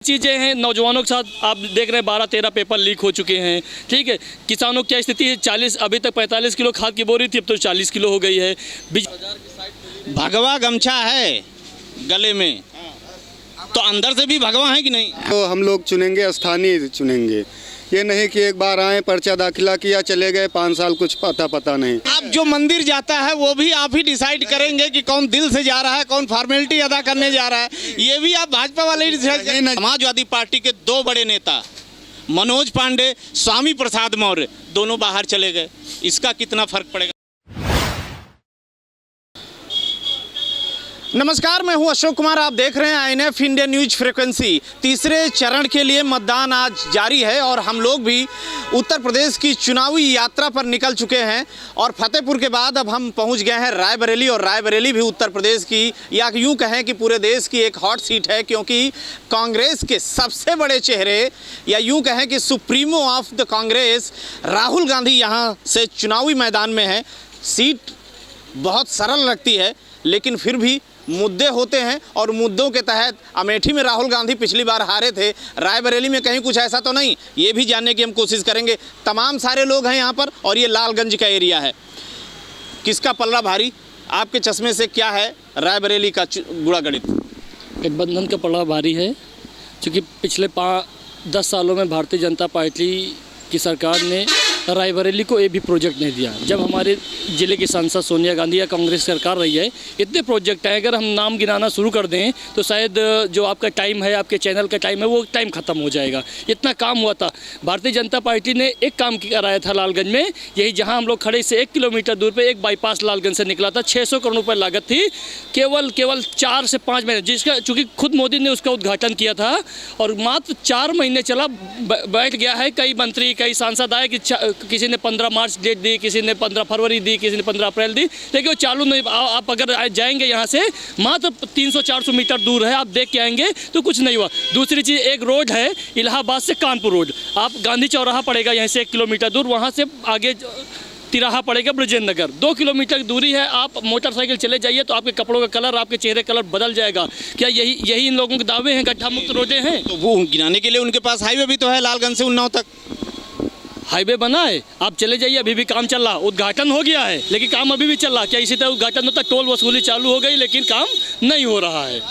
चीज़ें हैं नौजवानों के साथ आप देख रहे हैं 12-13 पेपर लीक हो चुके हैं। ठीक है, किसानों की क्या स्थिति है? 40 अभी तक 45 किलो खाद की बोरी थी, अब तो 40 किलो हो गई है। भगवा गमछा है गले में, तो अंदर से भी भगवा है कि नहीं? तो हम लोग चुनेंगे, स्थानीय चुनेंगे, ये नहीं कि एक बार आए पर्चा दाखिला किया चले गए 5 साल कुछ पता नहीं। अब जो मंदिर जाता है वो भी आप ही डिसाइड करेंगे कि कौन दिल से जा रहा है, कौन फॉर्मेलिटी अदा करने जा रहा है, ये भी आप भाजपा वाले ही डिसाइड करेंगे। समाजवादी पार्टी के 2 बड़े नेता मनोज पांडे, स्वामी प्रसाद मौर्य दोनों बाहर चले गए, इसका कितना फर्क पड़ेगा? नमस्कार, मैं हूं अशोक कुमार। आप देख रहे हैं INF इंडिया न्यूज फ्रीक्वेंसी। तीसरे चरण के लिए मतदान आज जारी है और हम लोग भी उत्तर प्रदेश की चुनावी यात्रा पर निकल चुके हैं और फतेहपुर के बाद अब हम पहुंच गए हैं रायबरेली। और रायबरेली भी उत्तर प्रदेश की या यूं कहें कि पूरे देश की एक हॉट सीट है, क्योंकि कांग्रेस के सबसे बड़े चेहरे या यूं कहें कि supremo of the Congress Rahul Gandhi यहाँ से चुनावी मैदान में है। सीट बहुत सरल लगती है, लेकिन फिर भी मुद्दे होते हैं और मुद्दों के तहत अमेठी में राहुल गांधी पिछली बार हारे थे, रायबरेली में कहीं कुछ ऐसा तो नहीं, ये भी जानने की हम कोशिश करेंगे। तमाम सारे लोग हैं यहाँ पर और ये लालगंज का एरिया है। किसका पल्ला भारी, आपके चश्मे से क्या है रायबरेली का गुड़ा गणित? गठबंधन का पल्ला भारी है, क्योंकि पिछले 10 सालों में भारतीय जनता पार्टी की सरकार ने रायबरेली को एक भी प्रोजेक्ट नहीं दिया। जब हमारे ज़िले की सांसद सोनिया गांधी या कांग्रेस सरकार रही है, इतने प्रोजेक्ट हैं, अगर हम नाम गिनाना शुरू कर दें तो शायद जो आपका टाइम है, आपके चैनल का टाइम है, वो टाइम ख़त्म हो जाएगा। इतना काम हुआ था। भारतीय जनता पार्टी ने एक काम कराया था लालगंज में, यही जहां हम लोग खड़े से 1 किलोमीटर दूर पे एक बाईपास लालगंज से निकला था। 600 करोड़ रुपये लागत थी, केवल 4 से 5 महीने, जिसका चूँकि खुद मोदी ने उसका उद्घाटन किया था और मात्र 4 महीने चला, बैठ गया है। कई मंत्री, कई सांसद आए कि किसी ने 15 मार्च डेट दी, किसी ने 15 फरवरी दी, किसी ने 15 अप्रैल दी, लेकिन वो चालू नहीं। आप अगर जाएंगे यहाँ से मात्र 300-400 मीटर दूर है, आप देख के आएंगे तो कुछ नहीं हुआ। दूसरी चीज़, एक रोड है इलाहाबाद से कानपुर रोड, आप गांधी चौराहा पड़ेगा यहाँ से 1 किलोमीटर दूर, वहाँ से आगे तिराहा पड़ेगा ब्रजेंद्र नगर, 2 किलोमीटर की दूरी है। आप मोटरसाइकिल चले जाइए तो आपके कपड़ों का कलर, आपके चेहरे कलर बदल जाएगा। क्या यही इन लोगों के दावे हैं? गड्ढा मुक्त रोडें हैं, तो वो गिनाने के लिए उनके पास हाईवे भी तो है, लालगंज से उन्नाव तक हाईवे बना है। आप चले जाइए, अभी भी काम चल रहा। उद्घाटन हो गया है लेकिन काम अभी भी चल रहा। क्या इसी तरह उद्घाटन होता? टोल वसूली चालू हो गई लेकिन काम नहीं हो रहा है।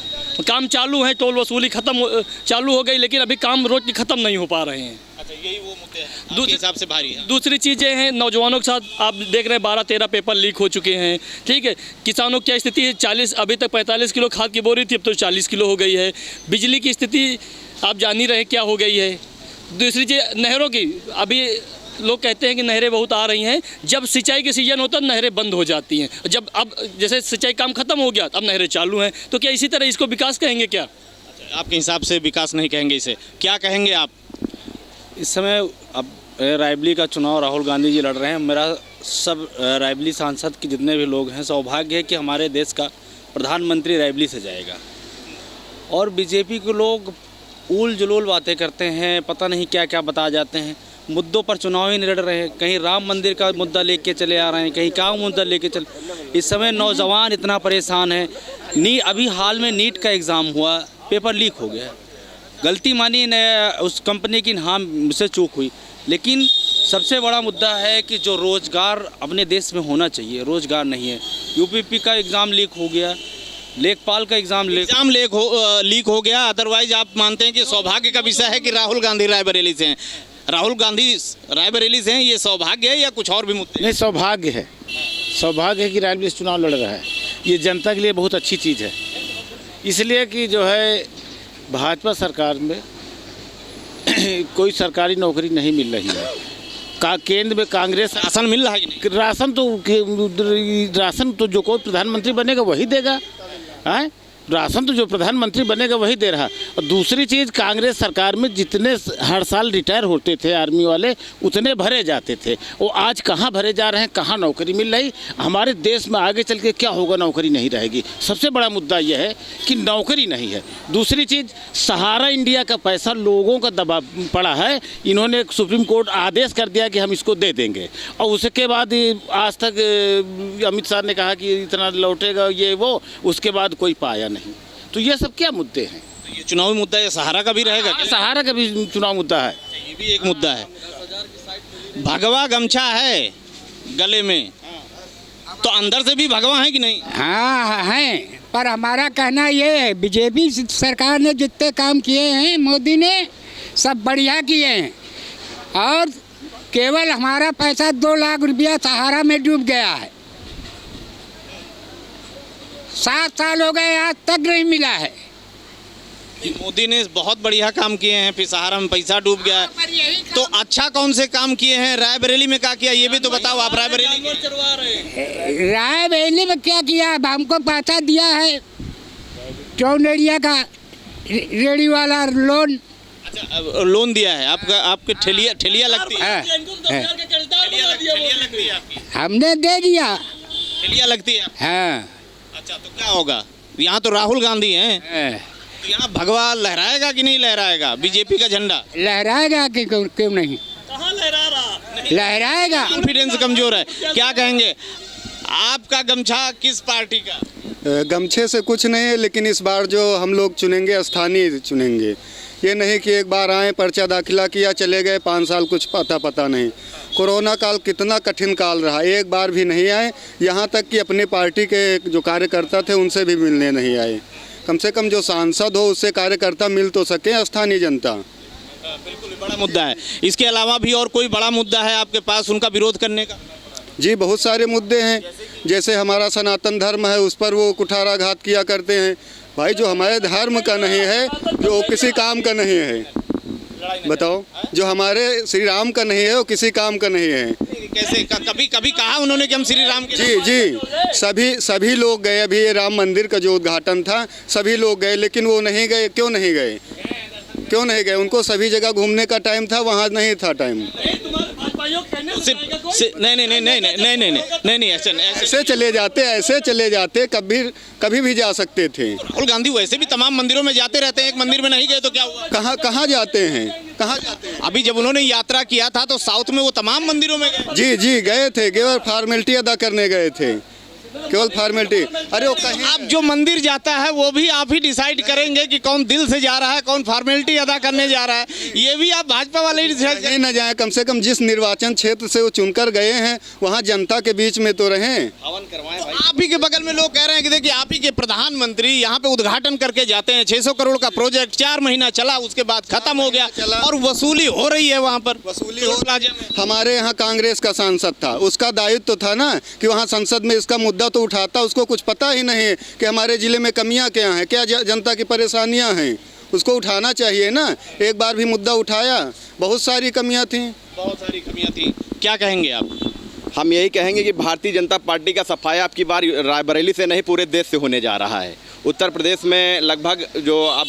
काम चालू है, टोल वसूली चालू हो गई, लेकिन अभी काम रोज की ख़त्म नहीं हो पा रहे हैं। अच्छा, यही वो मुद्दे हैं दूसरे हिसाब से भारी है। दूसरी चीज़ें हैं नौजवानों के साथ आप देख रहे हैं 12-13 पेपर लीक हो चुके हैं। ठीक है, किसानों की क्या स्थिति है? 40 अभी तक 45 किलो खाद की बोरी थी, अब तो 40 किलो हो गई है। बिजली की स्थिति आप जान ही रहे क्या हो गई है। दूसरी चीज़ नहरों की, अभी लोग कहते हैं कि नहरें बहुत आ रही हैं, जब सिंचाई के सीजन होता है नहरें बंद हो जाती हैं। जब अब जैसे सिंचाई काम खत्म हो गया, अब नहरें चालू हैं, तो क्या इसी तरह इसको विकास कहेंगे? क्या आपके हिसाब से विकास नहीं कहेंगे, इसे क्या कहेंगे आप? इस समय अब रायबरेली का चुनाव राहुल गांधी जी लड़ रहे हैं। मेरा सब रायबरेली सांसद के जितने भी लोग हैं, सौभाग्य है कि हमारे देश का प्रधानमंत्री रायबरेली से जाएगा। और बीजेपी के लोग ऊल जुलूल बातें करते हैं, पता नहीं क्या क्या बता जाते हैं, मुद्दों पर चुनाव ही नहीं लड़ रहे हैं। कहीं राम मंदिर का मुद्दा लेके चले आ रहे हैं, कहीं क्या मुद्दा लेके चले। इस समय नौजवान इतना परेशान है। अभी हाल में नीट का एग्ज़ाम हुआ, पेपर लीक हो गया, गलती मानी उस कंपनी की, हाँ मुझसे चूक हुई, लेकिन सबसे बड़ा मुद्दा है कि जो रोज़गार अपने देश में होना चाहिए, रोज़गार नहीं है। यूपीपी का एग्ज़ाम लीक हो गया, लेखपाल का एग्ज़ाम लीक हो गया। अदरवाइज आप मानते हैं कि सौभाग्य का विषय है कि राहुल गांधी रायबरेली से हैं? राहुल गांधी रायबरेली से हैं, ये सौभाग्य है या कुछ और भी मुद्दे? नहीं, सौभाग्य है। सौभाग्य है कि रायबरेली से चुनाव लड़ रहा है। ये जनता के लिए बहुत अच्छी चीज़ है, इसलिए कि जो है भाजपा सरकार में कोई सरकारी नौकरी नहीं मिल रही है। केंद्र में कांग्रेस राशन मिल रहा है कि नहीं? राशन तो जो कोई प्रधानमंत्री बनेगा वही देगा। हैं, राशन तो जो प्रधानमंत्री बनेगा वही दे रहा। और दूसरी चीज़, कांग्रेस सरकार में जितने हर साल रिटायर होते थे आर्मी वाले, उतने भरे जाते थे, वो आज कहाँ भरे जा रहे हैं, कहाँ नौकरी मिल रही। हमारे देश में आगे चल के क्या होगा? नौकरी नहीं रहेगी। सबसे बड़ा मुद्दा यह है कि नौकरी नहीं है। दूसरी चीज़, सहारा इंडिया का पैसा लोगों का दबाव पड़ा है। इन्होंने सुप्रीम कोर्ट आदेश कर दिया कि हम इसको दे देंगे, और उसके बाद आज तक अमित शाह ने कहा कि इतना लौटेगा ये वो, उसके बाद कोई पाया नहीं। तो ये सब क्या मुद्दे हैं? ये चुनावी मुद्दा ये सहारा का भी रहेगा क्या? सहारा का भी चुनाव मुद्दा है। ये भी एक मुद्दा है। भगवा गमछा है गले में, तो अंदर से भी भगवा है कि नहीं? हाँ हैं, पर हमारा कहना ये है बीजेपी सरकार ने जितने काम किए हैं मोदी ने सब बढ़िया किए हैं, और केवल हमारा पैसा 2 लाख रुपया सहारा में डूब गया है। 7 साल हो गए आज तक नहीं मिला है। मोदी ने बहुत बढ़िया काम किए हैं, फिर सहारा में पैसा डूब गया है। तो अच्छा कौन से काम किए हैं? रायबरेली में क्या किया ये भी तो बताओ आप। रायबरेली में क्या किया? अब हमको पैसा दिया है टोनेरिया का रेडी वाला लोन। अच्छा, लोन दिया है आपका? आपके ठेलिया लगती है? ठेलिया लगती है आपकी? हमने दे दिया। ठेलिया लगती है? हाँ। अच्छा, तो क्या होगा? यहाँ तो राहुल गांधी हैं, तो यहाँ भगवा लहराएगा कि नहीं लहराएगा बीजेपी का झंडा? लहराएगा कि क्यों नहीं? कहाँ लहरा रहा? लहराएगा। कॉन्फिडेंस कमजोर है। क्या कहेंगे, आपका गमछा किस पार्टी का? गमछे से कुछ नहीं है, लेकिन इस बार जो हम लोग चुनेंगे स्थानीय चुनेंगे। ये नहीं कि एक बार आए पर्चा दाखिला किया चले गए, 5 साल कुछ पता नहीं। कोरोना काल कितना कठिन काल रहा, एक बार भी नहीं आए। यहाँ तक कि अपनी पार्टी के जो कार्यकर्ता थे उनसे भी मिलने नहीं आए। कम से कम जो सांसद हो उससे कार्यकर्ता मिल तो सके, स्थानीय जनता। बिल्कुल बड़ा मुद्दा है। इसके अलावा भी और कोई बड़ा मुद्दा है आपके पास उनका विरोध करने का? जी बहुत सारे मुद्दे हैं, जैसे हमारा सनातन धर्म है उस पर वो कुठाराघात किया करते हैं। भाई जो हमारे धर्म का नहीं है, जो किसी काम का नहीं है, बताओ, जो हमारे श्री राम का नहीं है वो किसी काम का नहीं है। कैसे? कभी कहा उन्होंने कि हम श्री राम के? जी सभी लोग गए। अभी ये राम मंदिर का जो उद्घाटन था सभी लोग गए, लेकिन वो नहीं गए। क्यों नहीं गए? उनको सभी जगह घूमने का टाइम था, वहाँ नहीं था टाइम। नहीं, ऐसे चले जाते कभी भी जा सकते थे। राहुल गांधी वैसे भी तमाम मंदिरों में जाते रहते हैं, एक मंदिर में नहीं गए तो क्या हुआ? कहाँ जाते हैं? अभी जब उन्होंने यात्रा किया था तो साउथ में वो तमाम मंदिरों में गए। जी गए थे, केवल फॉर्मेलिटी अदा करने गए थे, केवल फॉर्मेलिटी। अरे वो कहीं आप जो मंदिर जाता है वो भी आप ही डिसाइड करेंगे कि कौन दिल से जा रहा है, कौन फॉर्मेलिटी अदा करने जा रहा है, ये भी आप भाजपा वाले ही डिसाइड कहीं न जाए। कम से कम जिस निर्वाचन क्षेत्र से वो चुनकर गए हैं वहाँ जनता के बीच में तो रहें। आप ही के बगल में लोग कह रहे हैं कि देखिए आप ही के प्रधानमंत्री यहाँ पे उद्घाटन करके जाते हैं। 600 करोड़ का प्रोजेक्ट 4 महीना चला, उसके बाद खत्म हो गया और वसूली हो रही है वहाँ पर। वसूली हो हमारे यहाँ कांग्रेस का सांसद था, उसका दायित्व तो था ना कि वहाँ संसद में इसका मुद्दा तो उठाता। उसको कुछ पता ही नहीं कि हमारे जिले में कमियां क्या हैं, क्या जनता की परेशानियां हैं, उसको उठाना चाहिए ना। एक बार भी मुद्दा उठाया? बहुत सारी कमियां थी। क्या कहेंगे आप? हम यही कहेंगे कि भारतीय जनता पार्टी का सफाया अब की बार रायबरेली से नहीं पूरे देश से होने जा रहा है। उत्तर प्रदेश में लगभग जो अब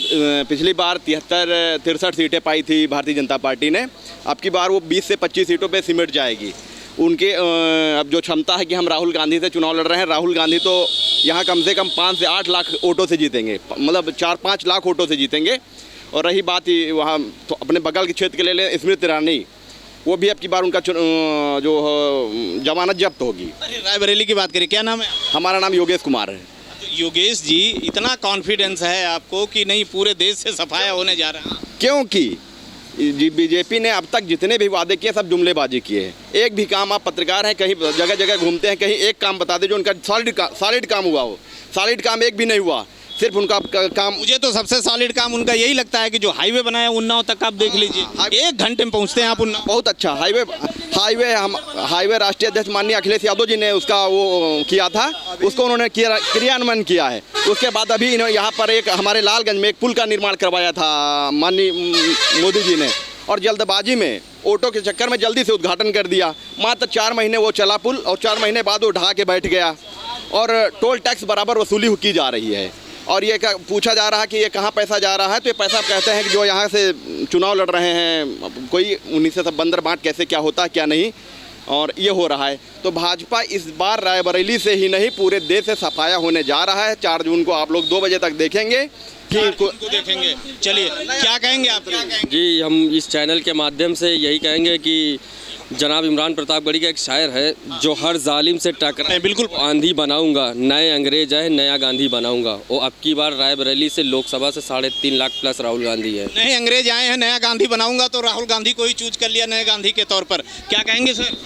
पिछली बार 63 सीटें पाई थी भारतीय जनता पार्टी ने, अब की बार वो 20 से 25 सीटों पे सिमट जाएगी। उनके अब जो क्षमता है कि हम राहुल गांधी से चुनाव लड़ रहे हैं, राहुल गांधी तो यहाँ कम से कम 5 से 8 लाख वोटों से जीतेंगे, मतलब 4-5 लाख वोटों से जीतेंगे। और रही बात ही वहाँ तो अपने बगल के क्षेत्र के ले लें स्मृति ईरानी, वो भी अब की बार उनका जो जमानत जब्त होगी। रायबरेली की बात करें, क्या नाम है? हमारा नाम योगेश कुमार है। योगेश जी, इतना कॉन्फिडेंस है आपको कि नहीं पूरे देश से सफाया होने जा रहा है? क्योंकि जी बीजेपी ने अब तक जितने भी वादे किए सब जुमलेबाजी किए हैं। एक भी काम, आप पत्रकार हैं, कहीं जगह जगह घूमते हैं, कहीं एक काम बता दें जो उनका सॉलिड काम हुआ हो। सॉलिड काम एक भी नहीं हुआ, सिर्फ उनका काम। मुझे तो सबसे सॉलिड काम उनका यही लगता है कि जो हाईवे बनाया उन्नाव तक, आप देख लीजिए 1 घंटे में पहुंचते हैं आप उन्नाव। बहुत अच्छा हाईवे राष्ट्रीय अध्यक्ष माननीय अखिलेश यादव जी ने उसका वो किया था, उसको उन्होंने क्रियान्वयन किया है। उसके बाद अभी यहाँ पर एक हमारे लालगंज में एक पुल का निर्माण करवाया था माननीय मोदी जी ने, और जल्दबाजी में ऑटो के चक्कर में जल्दी से उद्घाटन कर दिया। मात्र 4 महीने वो चला पुल और 4 महीने बाद वो ढहा के बैठ गया और टोल टैक्स बराबर वसूली की जा रही है। और ये पूछा जा रहा है कि ये कहाँ पैसा जा रहा है, तो ये पैसा कहते हैं कि जो यहाँ से चुनाव लड़ रहे हैं कोई, उन्हीं से सब बंदर बांट कैसे क्या होता है क्या नहीं, और ये हो रहा है। तो भाजपा इस बार रायबरेली से ही नहीं पूरे देश से सफाया होने जा रहा है। 4 जून को आप लोग 2 बजे तक देखेंगे कि इनको देखेंगे। चलिए, क्या कहेंगे आप? जी, हम इस चैनल के माध्यम से यही कहेंगे कि जनाब इमरान प्रतापगढ़ी का एक शायर है, जो हर जालिम से टकराए बिल्कुल। आंधी बनाऊंगा, नए अंग्रेज आए नया गांधी बनाऊंगा। वो अब की बार रायबरेली से लोकसभा से 3.5 लाख प्लस राहुल गांधी है। नए अंग्रेज आए हैं, नया गांधी बनाऊंगा, तो राहुल गांधी को ही चूज कर लिया नए गांधी के तौर पर। क्या कहेंगे सर?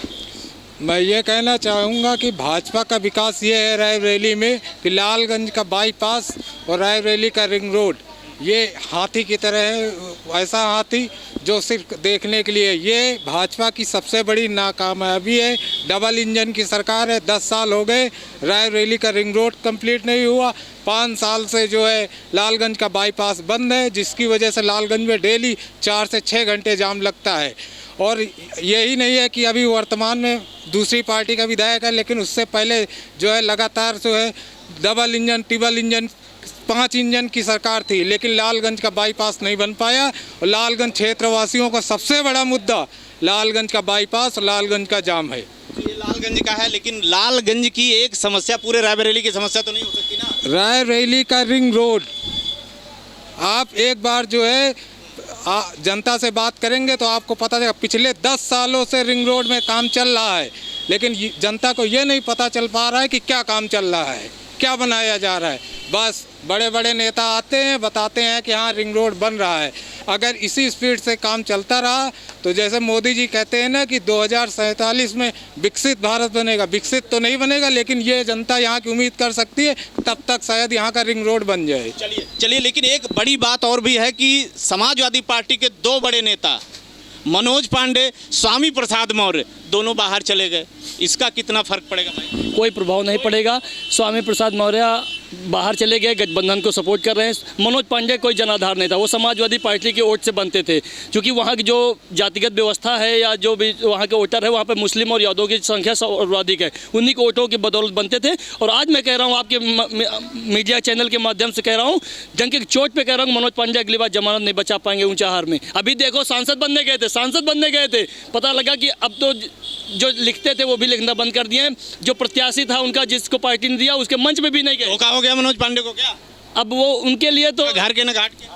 मैं ये कहना चाहूँगा कि भाजपा का विकास ये है रायबरेली में कि लालगंज का बाईपास और रायबरेली का रिंग रोड ये हाथी की तरह है, ऐसा हाथी जो सिर्फ देखने के लिए। ये भाजपा की सबसे बड़ी नाकामयाबी है। डबल इंजन की सरकार है, 10 साल हो गए, रायबरेली का रिंग रोड कंप्लीट नहीं हुआ। 5 साल से जो है लालगंज का बाईपास बंद है, जिसकी वजह से लालगंज में डेली 4 से 6 घंटे जाम लगता है। और यही नहीं है कि अभी वर्तमान में दूसरी पार्टी का विधायक है, लेकिन उससे पहले जो है लगातार जो है double engine, triple engine, 5 engine की सरकार थी, लेकिन लालगंज का बाईपास नहीं बन पाया। और लालगंज क्षेत्रवासियों का सबसे बड़ा मुद्दा लालगंज का बाईपास और लालगंज का जाम है। ये लालगंज का है, लेकिन लालगंज की एक समस्या पूरे रायबरेली की समस्या तो नहीं हो सकती ना। रायबरेली का रिंग रोड, आप एक बार जो है जनता से बात करेंगे तो आपको पता चलेगा। पिछले 10 सालों से रिंग रोड में काम चल रहा है, लेकिन जनता को ये नहीं पता चल पा रहा है कि क्या काम चल रहा है, क्या बनाया जा रहा है। बस बड़े बड़े नेता आते हैं, बताते हैं कि हाँ रिंग रोड बन रहा है। अगर इसी स्पीड से काम चलता रहा तो जैसे मोदी जी कहते हैं ना कि 2047 में विकसित भारत बनेगा, विकसित तो नहीं बनेगा, लेकिन ये जनता यहाँ की उम्मीद कर सकती है, तब तक शायद यहाँ का रिंग रोड बन जाए। चलिए, लेकिन एक बड़ी बात और भी है कि समाजवादी पार्टी के 2 बड़े नेता मनोज पांडे, स्वामी प्रसाद मौर्य दोनों बाहर चले गए। इसका कितना फर्क पड़ेगा भाई? कोई प्रभाव नहीं पड़ेगा। स्वामी प्रसाद मौर्य बाहर चले गए, गठबंधन को सपोर्ट कर रहे हैं। मनोज पांडे कोई जनाधार नहीं था, वो समाजवादी पार्टी के वोट से बनते थे। क्योंकि वहाँ की जो जातिगत व्यवस्था है या जो भी वहाँ के वोटर है, वहाँ पे मुस्लिम और यादव की संख्या सर्वाधिक है, उन्हीं के वोटों की बदौलत बनते थे। और आज मैं कह रहा हूँ, आपके मीडिया चैनल के माध्यम से कह रहा हूँ, जंग के चोट पर कह रहा हूँ, मनोज पांडे अगली बार जमानत नहीं बचा पाएंगे ऊंचाहार में। अभी देखो, सांसद बनने गए थे, पता लगा कि अब तो जो लिखते थे वो भी लिखना बंद कर दिए। जो प्रत्याशी था उनका, जिसको पार्टी ने दिया, उसके मंच में भी नहीं गए। धोखा हो गया मनोज पांडे को क्या? अब वो उनके लिए तो घर के न घाट के,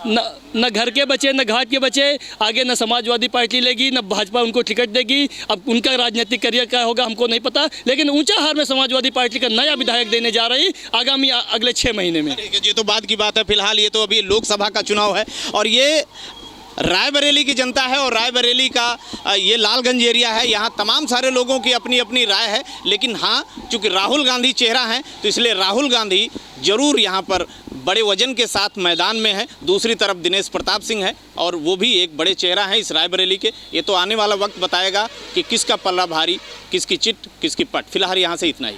न घर के बचे न घाट के बचे। आगे न समाजवादी पार्टी लेगी, न भाजपा उनको टिकट देगी। अब उनका राजनीतिक करियर क्या होगा हमको नहीं पता, लेकिन ऊंचाहार में समाजवादी पार्टी का नया विधायक देने जा रही आगामी अगले 6 महीने में। ये तो बाद की बात है। फिलहाल ये तो अभी लोकसभा का चुनाव है और ये रायबरेली की जनता है और रायबरेली का ये लालगंज एरिया है। यहाँ तमाम सारे लोगों की अपनी अपनी राय है, लेकिन हाँ, चूँकि राहुल गांधी चेहरा हैं तो इसलिए राहुल गांधी जरूर यहाँ पर बड़े वजन के साथ मैदान में है। दूसरी तरफ दिनेश प्रताप सिंह है और वो भी एक बड़े चेहरा हैं इस रायबरेली के। ये तो आने वाला वक्त बताएगा कि किसका पल्ला भारी, किसकी चिट, किसकी पट। फिलहाल यहाँ से इतना ही।